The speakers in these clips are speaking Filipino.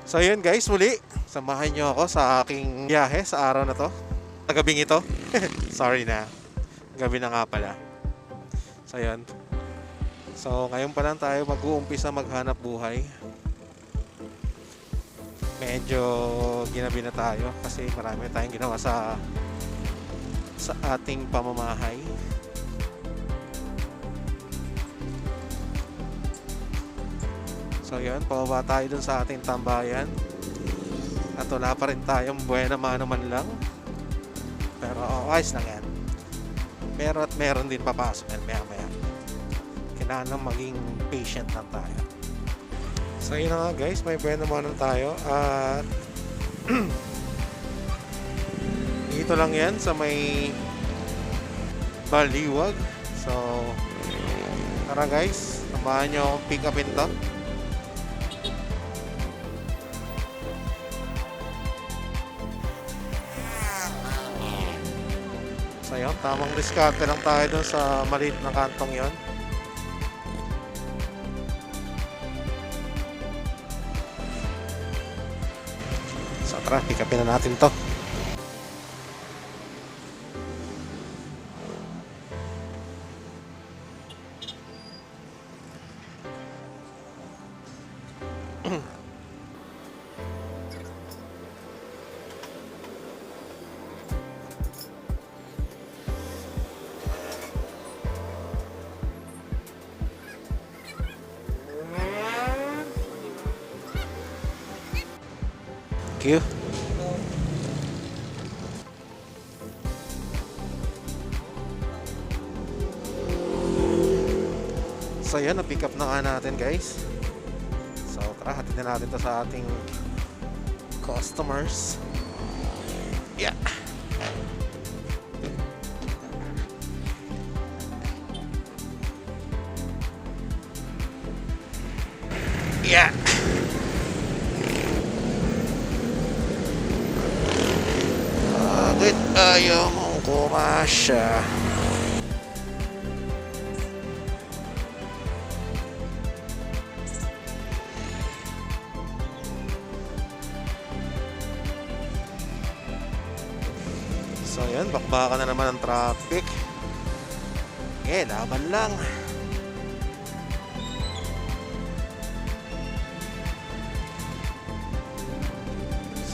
So yun guys, muli samahan nyo ako sa aking biyahe sa araw na to, sa gabing ito. Sorry na, gabi na nga pala. So yun, so ngayon pa lang tayo mag-uumpisa maghanap buhay. Medyo ginabi na tayo kasi marami tayong ginawa sa ating pamamahay. So yun, pababa tayo dun sa ating tambayan. At wala pa rin tayong buena mano man lang. Pero ayos lang yan. Meron din papasok yan maya maya. Kailangan maging patient lang tayo. So yun na nga guys, may buena mano tayo. At dito lang yan sa may Baliwag. So tara guys, samahan nyo akong pick upin to. So yun, tamang diskarte lang tayo dun sa maliit na kantong yon. So tara, pick upin na natin to. Thank you. So yan, na-pick up na nga natin guys. So tara, hatid na natin to sa ating customers. Yeah. Yeah. Bakit ayaw mong kumasya? So yan, bakbakan na naman ang traffic. Laban lang.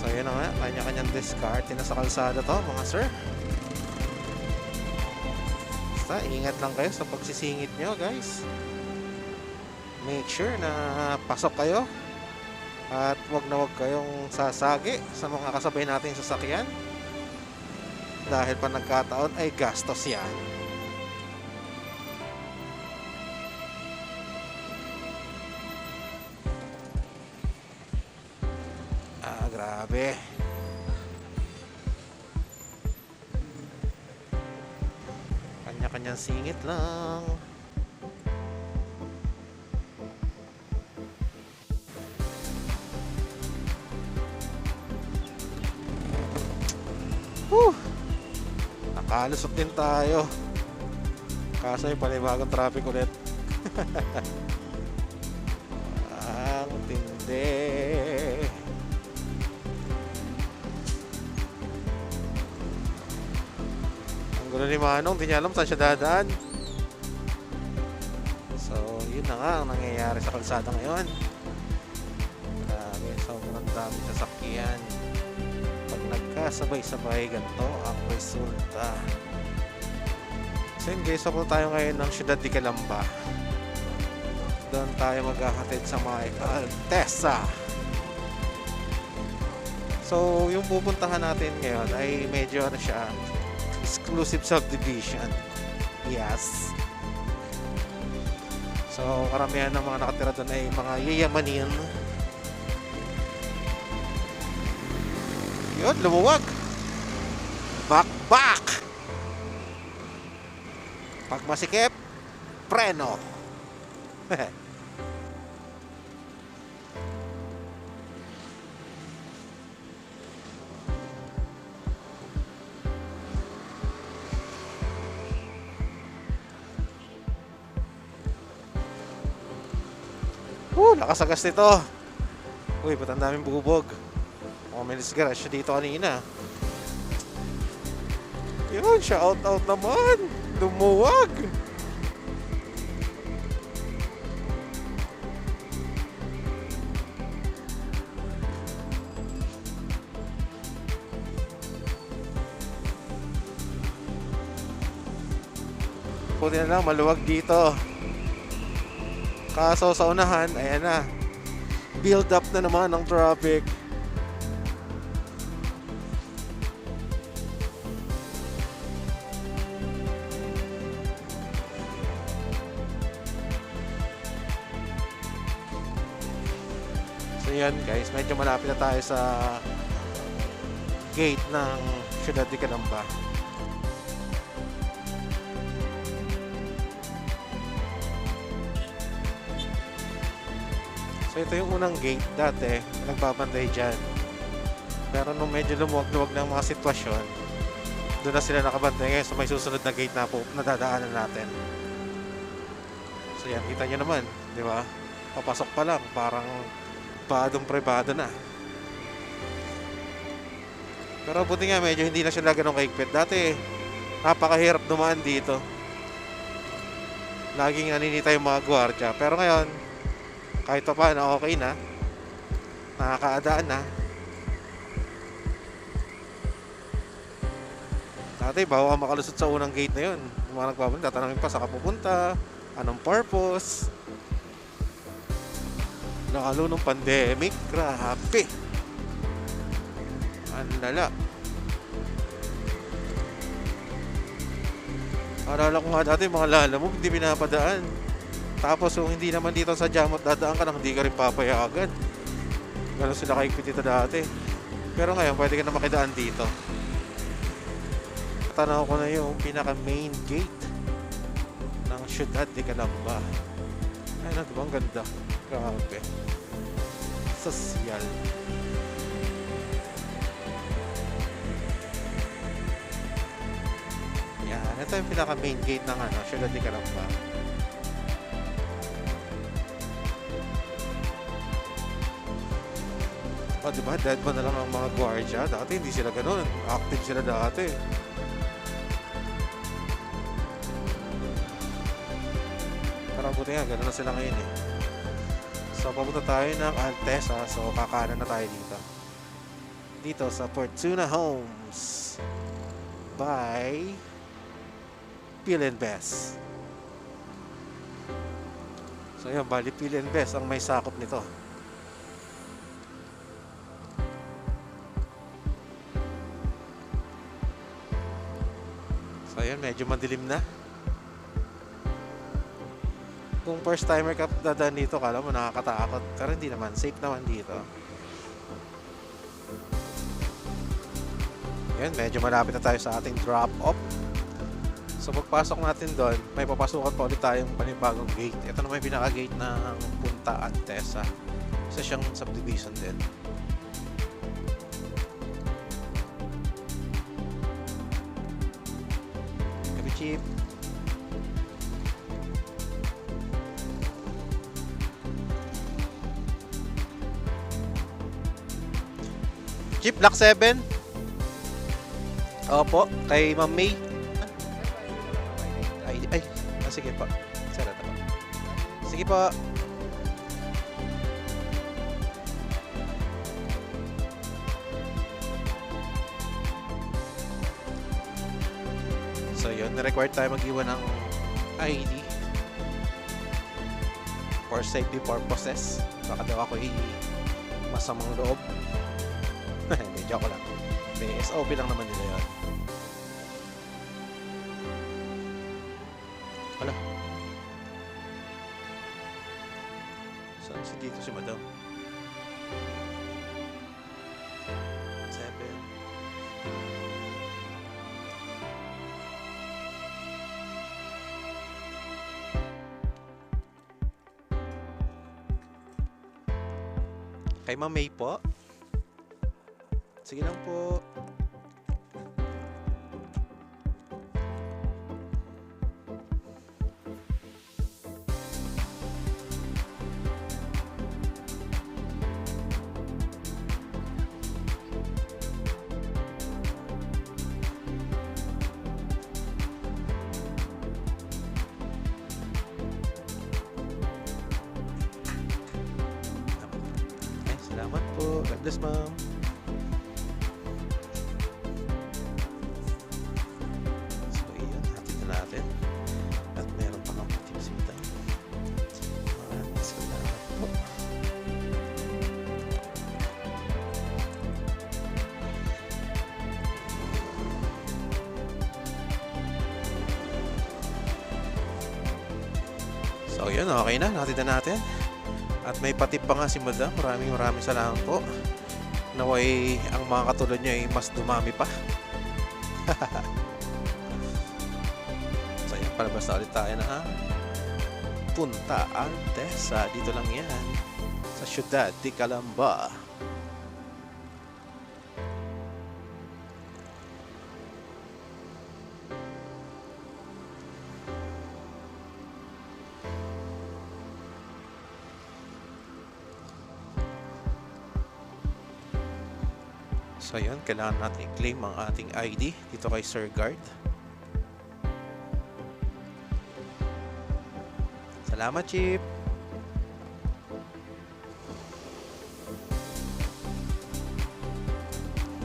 So yun na nga, kanya-kanyang diskarte na sa kalsada to mga sir. Basta ingat lang kayo sa pagsisingit nyo guys. Make sure na pasok kayo. At wag na wag kayong sasagi sa mga kasabay nating sasakyan. Dahil pa nagkataon ay gastos yan. Grabe. Kanya-kanyang singit lang. Nakalusot din tayo. Kaso yung panibagong traffic ulit. Ang tindi. Gulo ni Manong, di niya alam saan siya dadaan. So, yun na nga ang nangyayari sa kalsada ngayon. Grabe, sobrang dami sasakyan. Pag nagkasabay-sabay, ganito ang resulta. So yun guys, so tayo ngayon ng Ciudad de Calamba. Doon tayo maghahatid sa may Altesa. So, yung pupuntahan natin ngayon ay medyo ano siya, exclusive subdivision. Yes. So karamihan ng mga nakatira doon ay mga yayamanin. Yun, lumuwag. Back. Pag masikip, preno. Lakas agas nito. Uy, ba't ang daming bubog? Oh, may disgrasya dito kanina. Yun, shout out naman. Lumuwag. Puti na lang, maluwag dito. Kaso sa unahan, ayan na. Build up na naman ng traffic. So yan guys, medyo malapit na tayo sa gate ng Ciudad de Calamba. So ito yung unang gate dati, nagbabantay dyan. Pero nung medyo lumuwag-luwag ng mga sitwasyon, doon na sila nakabantay ngayon. So may susunod na gate na po na dadaanan natin. So yan, kita nyo naman, di ba? Papasok pa lang, parang pribado na. Pero buti nga, medyo hindi na sila ganun kahigpit. Dati, napakahirap dumaan dito. Laging naninita yung mga gwardiya. Pero ngayon, kahit pa paano, okay na. Nakakaadaan na. Dati, bago ka makalusot sa unang gate na yun, yung mga nagbabalik, tatanungin pa saan ka pupunta, anong purpose. Lalo nung pandemic, grabe. Ang lala. Alala ko nga dati, mga lala mo, hindi pinapadaan. Tapos kung hindi naman dito sa Jamot dadaan ka lang, hindi ka rin papayagan. Ganun sila kahigpit dito dati. Pero ngayon, pwede ka na makidaan dito. Tanaw ko na yung pinaka main gate ng Ciudad de Calamba. Ay na, diba? Ang ganda. Grabe. Sosyal. Yan. Ito yung pinaka main gate ng Ciudad de Calamba. Oh, diba? Dead ba na lang ang mga gwardiya? Dati hindi sila ganun. Active sila dati. Parang buti nga, ganun na sila ngayon eh. So, papunta tayo ng Altesa. So, kakanan na tayo dito. Dito sa Fortuna Homes by Pil & Best. So, yun. Bali, Pil & Best ang may sakop nito. So, yun. Medyo madilim na. Kung first timer ka dadaan dito, kala mo nakakatakot. Pero hindi naman, safe naman dito. Yan, medyo malapit na tayo sa ating drop-off. So pagpasok natin doon, may papasukan pa ulit tayong panibagong gate. Ito naman yung pinaka-gate ng Punta Altesa. Isa siyang subdivision din. Gabi, Chief. Jeep, Block 7. Opo, kay Ma'am May. Sige po. Sarata po. Sige po. So yun, na-required tayo mag-iwan ng ID for safety purposes. Baka daw ako masamang loob. Hindi, joke lang. May SOP lang naman nila yun. Wala. Saan si dito si Madam? 7. Kay Ma'am May po. Sige lang po. Salamat po. God bless, ma'am. So, iyan. Hatid na natin. At meron pa kang tips ito. Maraming salamat po. So, yun. Okay na. Hatid na natin. At may patip pa nga si Madam. Maraming salamat po. Naway ang mga katulad niya ay mas dumami pa. So yan, palabas na ulit tayo na Punta Alteza. Dito lang yan. Sa Ciudad de Calamba. So yun, kailangan natin i-claim ang ating ID dito kay Sir Guard. Salamat, Chief!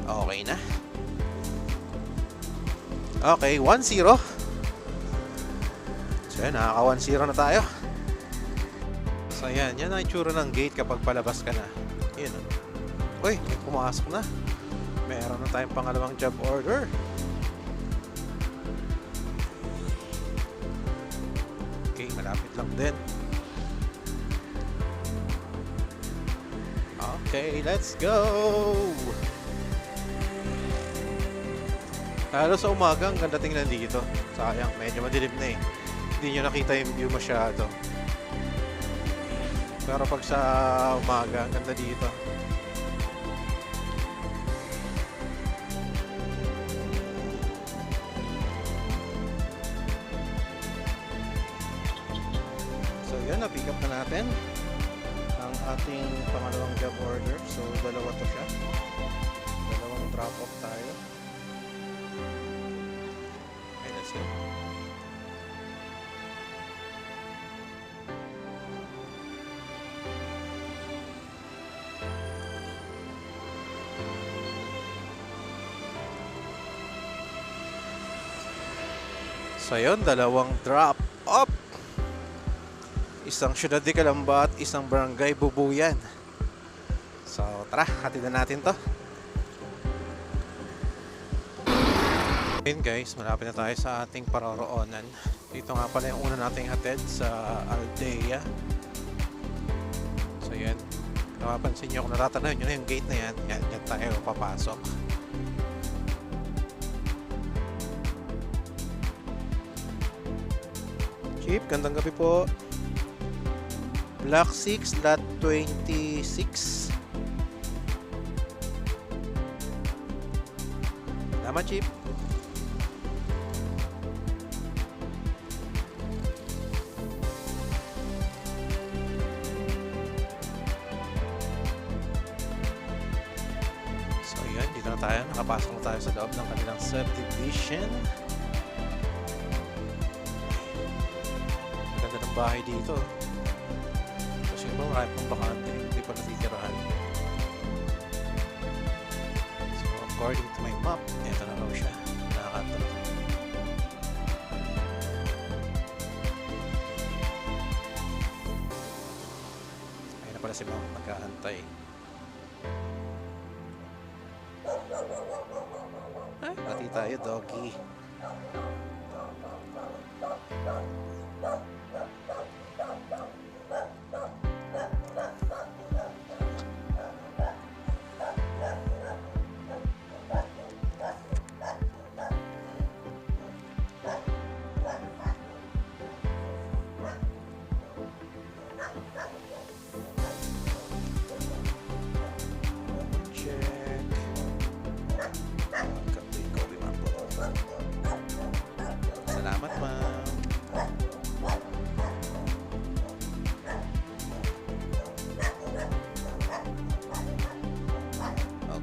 Okay na. Okay, 1-0. So yan, nakaka 1-0 na tayo. So yan, yan ang itsura ng gate kapag palabas ka na. Yun. Uy, may pumasok na. Meron na tayong pangalawang job order. Okay, malapit lang din. Okay, let's go! Lalo sa umaga, ang ganda tingnan dito. Sayang, medyo madilim na eh. Hindi nyo nakita yung view masyado. Pero pag sa umaga, ang ganda dito. Yun, na-pick up na natin ang ating pangalawang job order. So, dalawa to siya. Dalawang drop-off tayo. Okay, let's go. So, yun, dalawang drop-off. Isang Ciudad de Calamba at isang Barangay Bubuyan. So, tara, hatid na natin to. Ayun guys, malapit na tayo sa ating paroroonan. Dito nga pala yung una nating hatid sa Aldea. So, yan. Napapansin nyo kung natatanaw nyo na yung gate na yan. Yan tayo papasok. Chief, gandang gabi po. Block 6, lot 26. Tama, Chief. So, yun. Dito na tayo. Nakapasok na tayo sa loob ng kanilang subdivision. Maganda ng bahay dito. Marami pong bakante, hindi pa natitirahan. So, according to my map, ito na raw siya. Nakakanta. Ayun na pala si ma'am, nag-aantay. Ay, pati tayo, doggy. Salamat, ma'am.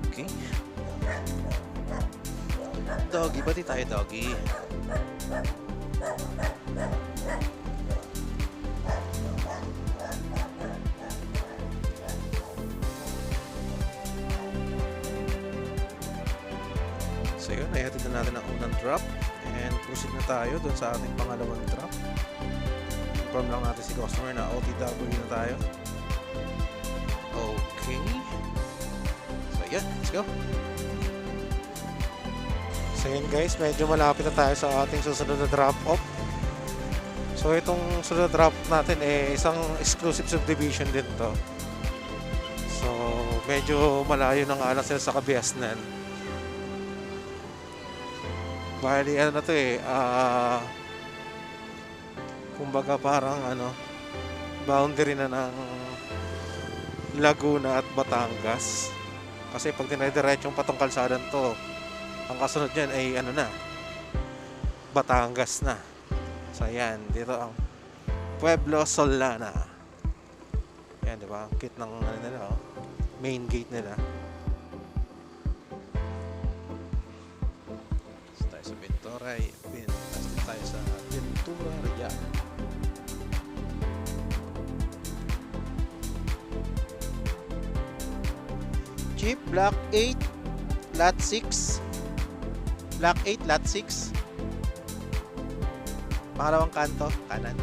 Okay. Doggy, bati tayo, doggy. So yun, nahatid na natin ang unang drop and proceed na tayo dun sa ating pangalawang drop. Inform lang natin si customer na OTW na tayo. Okay. So yan, let's go. So yun guys, medyo malapit na tayo sa ating susunod na drop off. So itong susunod na drop natin isang exclusive subdivision din to. So medyo malayo ng alas sila sa Kabiasnan. Bali ano na to kumbaga parang boundary na ng Laguna at Batangas. Kasi pag dinadiretsyong patong kalsadan to, ang kasunod dyan ay Batangas na. So yan, dito ang Pueblo Solana. Yan, di ba? Ang cute ng nila, main gate nila. So tayo sa Ventura, tayo sa Ventura Real. Jeep Block 8 Lot 6. Block 8 Lot 6. Pangalawang kanto, kanan.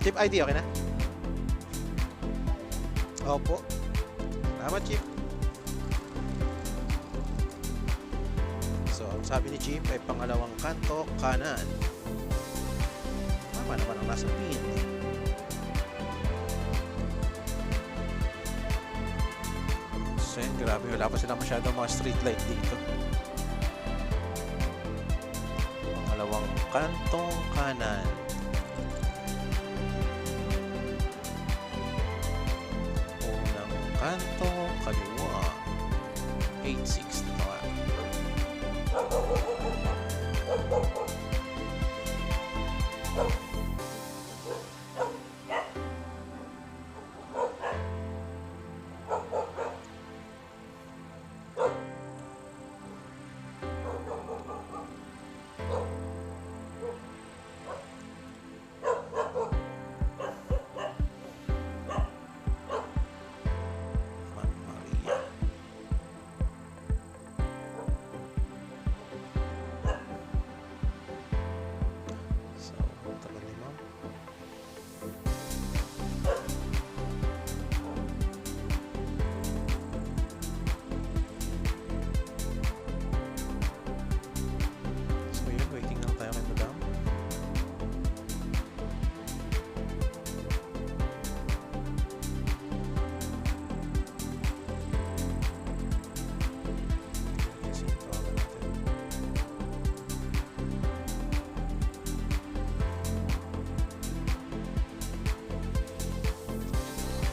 Jeep ID, okay na? Opo. Salamat, Jeep. So, ang sabi ni Jeep ay pangalawang kanto, kanan. Tama naman ang nasa pin. So, yun, grabe. Wala pa sila masyadong mga street light dito. Pangalawang kantong kanan. Unang kanto kaliwa. 860 na.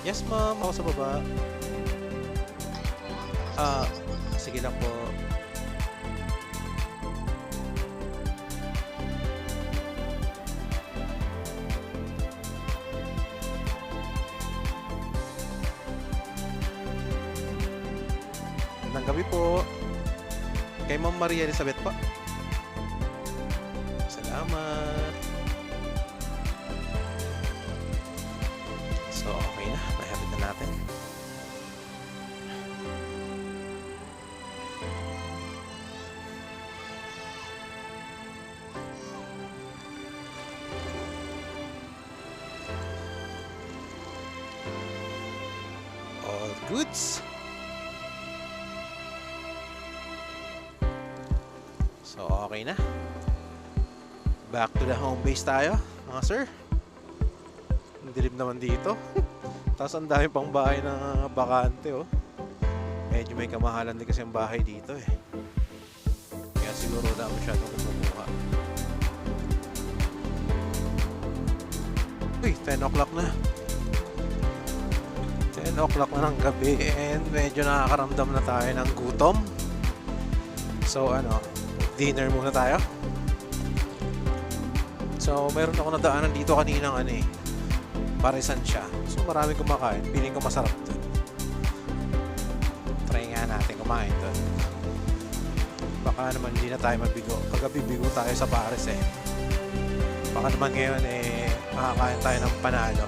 Yes, ma'am. Ako sa baba. Sige lang po. Magandang gabi po. Kay Ma'am Maria Elizabeth pa. Salamat. So, okay na. Mahabit na natin. All goods. So, okay na. Back to the home base tayo, mga sir. Dilim naman dito. Tapos ang dami pang bahay na bakante, oh. Medyo may kamahalan din kasi ang bahay dito, eh. Kaya siguro wala masyadong kumukuha. Uy, 10 o'clock na. 10 o'clock na ng gabi and medyo nakakaramdam na tayo ng gutom. So, dinner muna tayo. So, meron ako nadaanan dito kaninang parisan siya. So, maraming kumakain. Piling ko masarap dun. Try nga natin kumain dun. Baka naman hindi na tayo mabigo. Kagabi bigo tayo sa Paris, eh. Baka naman ngayon, makakain tayo ng panalo.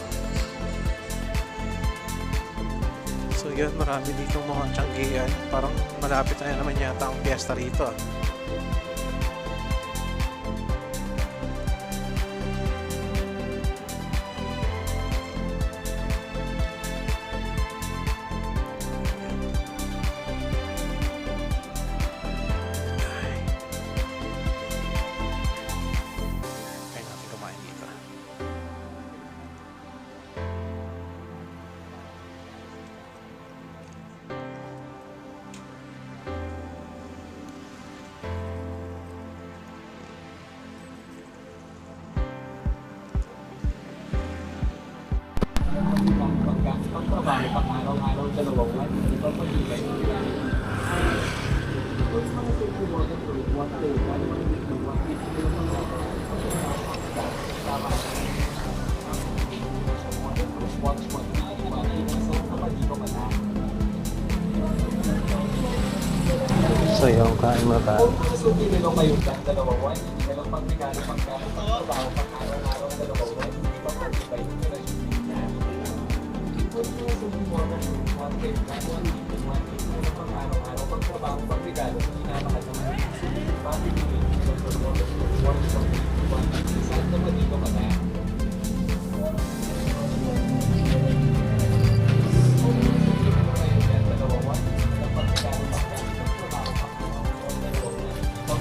So, yun, marami dito mga tiyanggian. Parang malapit na naman yata ang fiesta rito. Kaya natin kumain dito. Pagtrabaho, pang-araw-araw, dalawang buwan, hindi pa pag-ibay. Kung mga sukuha ng group, one day, ano mga dito, one day, hindi naman mga tama. Watch mo, So yung kain mo tayo. kung nasubi nila kayo dyan, dalawang buwan, hindi ka lang pag-regalo, pang-trabaho, pang-araw-araw, dalawang buwan, hindi pa pag-ibay, hindi ka lang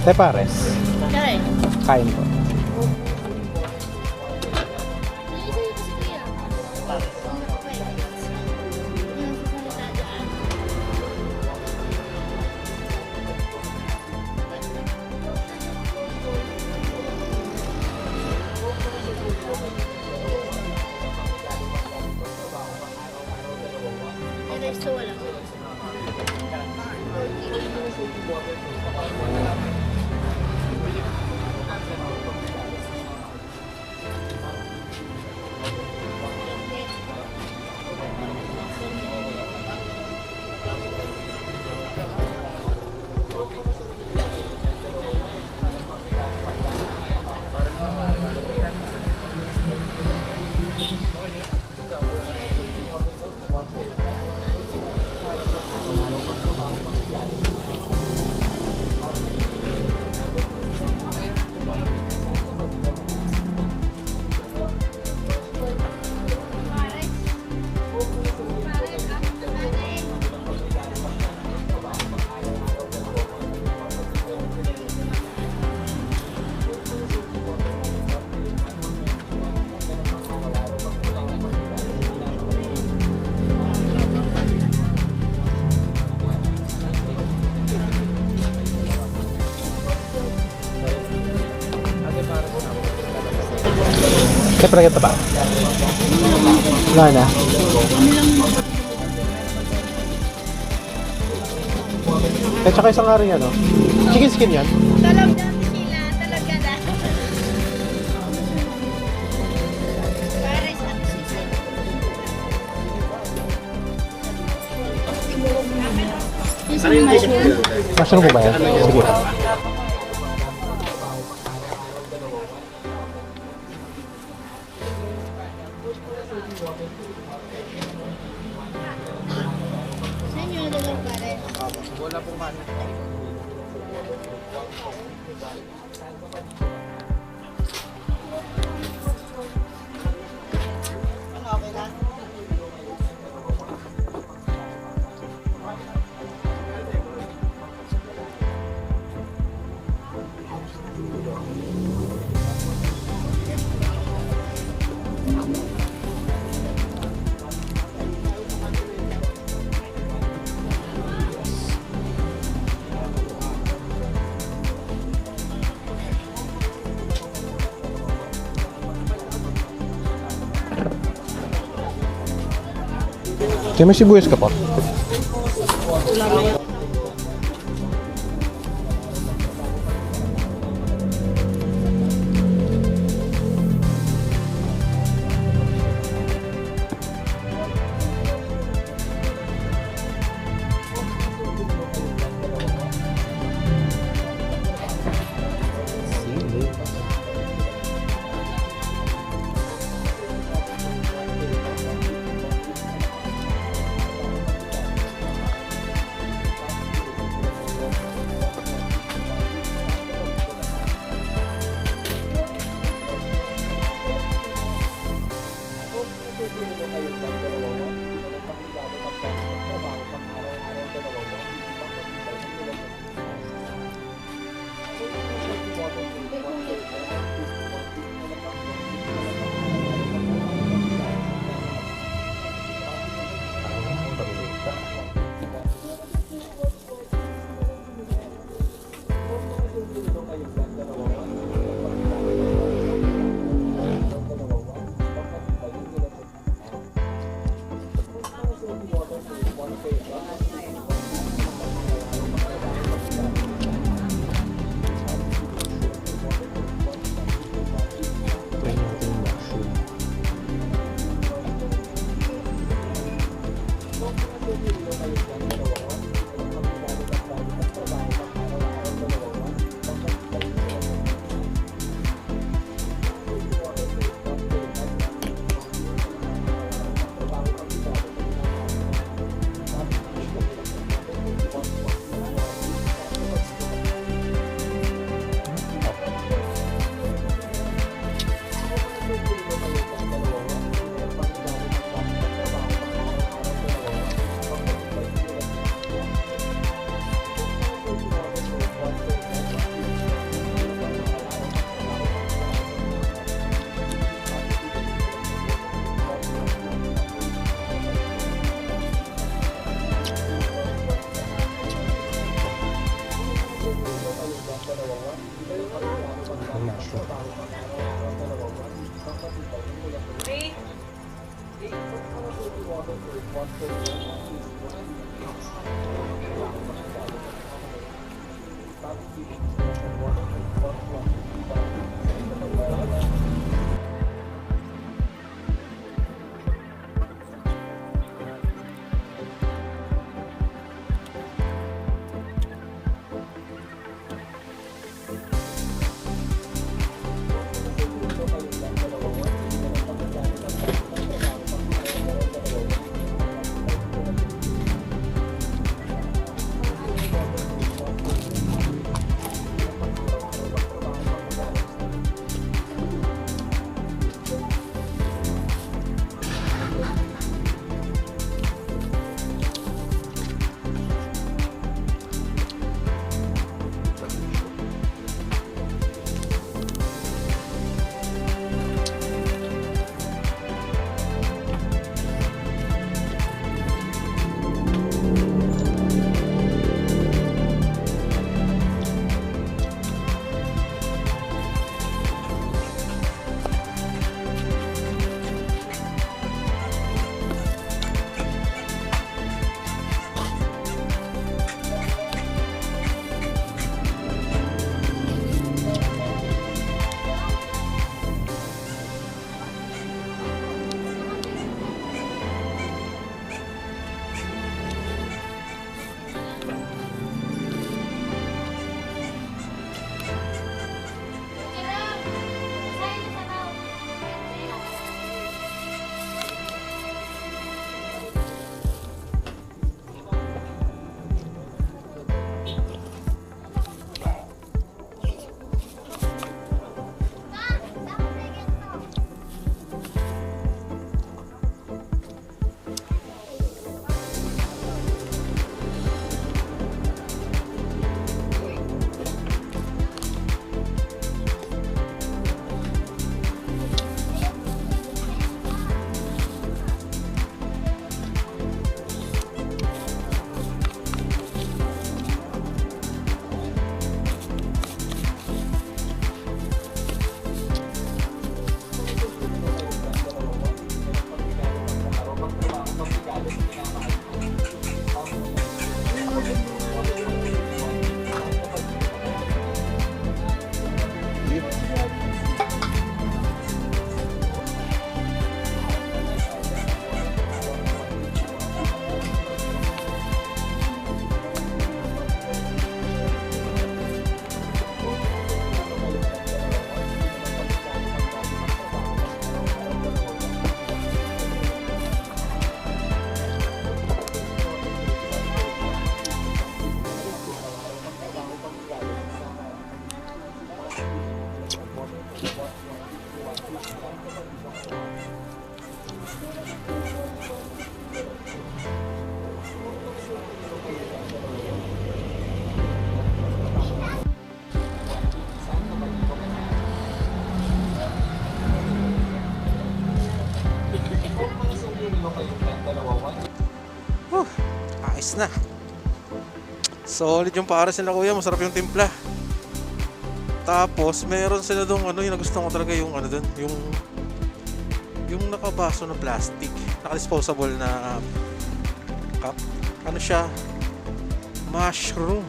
Te pares, Kaya kain po. Siyempre ito pa. Wala na. Eh, tsaka isang nga rin yan, no? Chicken skin yan? talaga sila, talaga na. Pares at sisig. Yung mushroom. Mushroom po ba yan? Sige. Sa inyo na dalawang pares. Wala pong kanin. Kaya may sibuyas ka pa? Ayos na. Solid yung pares nila kuya, masarap yung timpla. Tapos meron sila dong ano, yung nagustuhan ko talaga yung ano dun, yung nakabaso na plastic, naka-disposable na cup. Ano siya? Mushroom.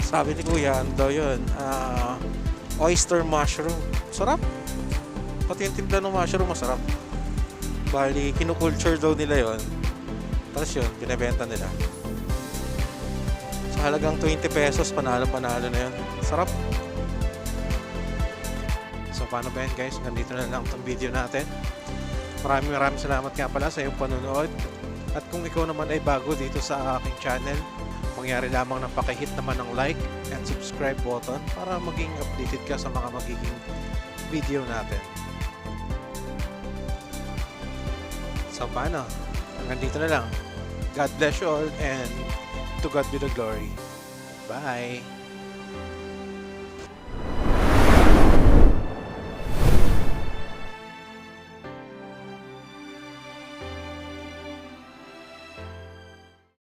Sabi ni kuya, ano daw yun? Oyster mushroom. Sarap. Pati yung timpla ng mushroom masarap. Bali, kinukulture daw nila yon. Tapos yun, binibenta nila. Sa halagang 20 pesos, panalo-panalo na yun. Sarap. So, paano ba yan guys? Nandito na lang itong video natin. Maraming salamat nga pala sa iyong panonood. At kung ikaw naman ay bago dito sa aking channel, mangyari lamang ng pakihit naman ng like and subscribe button para maging updated ka sa mga magiging video natin. So paano? Hanggang dito na lang. God bless you all and to God be the glory. Bye!